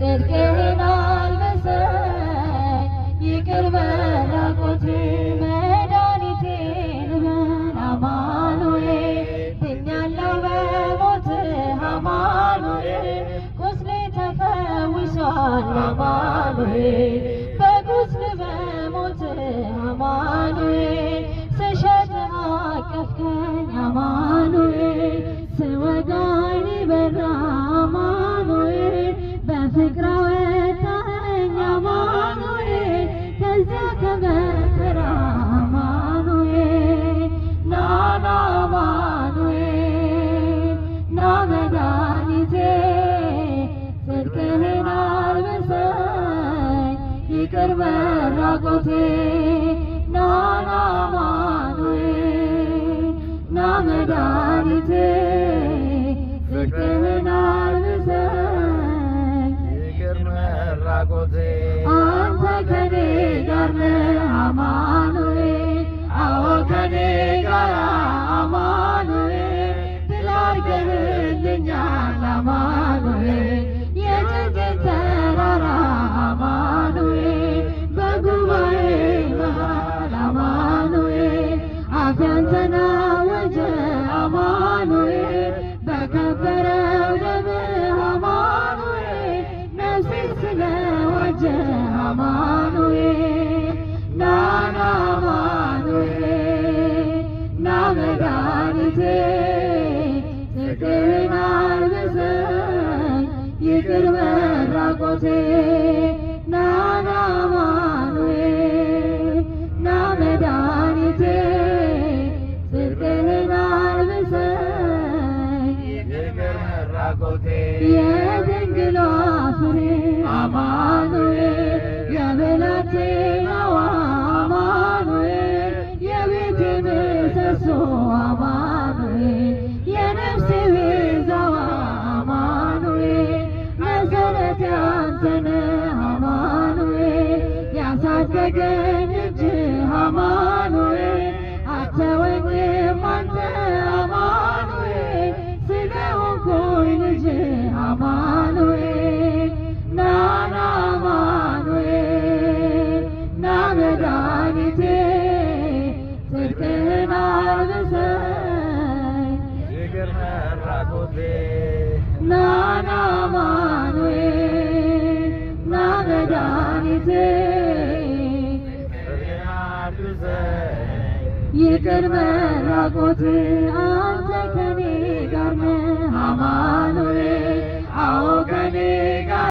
ጽድቅህን አልብሰኝ ይቅር መራቆቴ መድኃኒቴ ልበል አማኑኤል ድኛለሁ በሞትህ አማኑኤል ቁስሌ ተፈውሷል አማኑኤል በቁስል በሞትህ አማኑኤል ስሸትህ አቀፍከኝ አማኑኤል ስወጋኝ በራ አማኑኤል በፍቅር አወጣኸኝ አማኑኤል ከዚያ ከመከራ አማኑኤል ና አማኑኤል ና መድኃኒቴ ጽድቅህን አልብሰኝ ይቅር መራቆቴ ና አማኑኤል ና መድኃኒቴ ጽድቅህን አልብሰኝ ይቅር መራቆቴ አንተ ከኔ ጋር ነህ አማኑኤል አዎ ከኔ ጋር አማኑኤል ድል አድርገህልኛል አማኑኤል የጭንቅን ተራራ አማኑኤል በጉባኤ መሃል አማኑኤል አፍ ያንተን አወጀ አማኑኤል በከበረው ደምህ አማኑኤል ነፍሴን ስለዋጀ አማኑኤል ና አማኑኤል ና መድኃኒቴ ጽድቅህን አልብሰኝ ይቅር መራቆቴ ና አማኑኤል ና መድኃኒቴ ጽድቅህን አልብሰኝ ይቅር መራቆቴ የድንግሏ ፍሬ አማኑኤል የብላቴናዋ አማኑኤል የቤቴ ምሰሶ አማኑኤል የነፍሴ ቤዛዋ አማኑኤል መሰረቴ አንተ ነህ አማኑኤል ያሳደገኝ እጅህ አማኑኤል አትተወኝም አንተ አማኑኤል ስለሆንኩኝ ልጅህ አማኑኤል ና አማኑኤል ና መድኃኒቴ ጽድቅህን አልብሰኝ ይቅር መራቆቴ ና አማኑኤል ና መድኃኒቴ ጽድቅህን አልብሰኝ ይቅር መራቆቴ አንተ ከኔ ጋር ነህ አማኑኤል አዎ ከኔ ጋር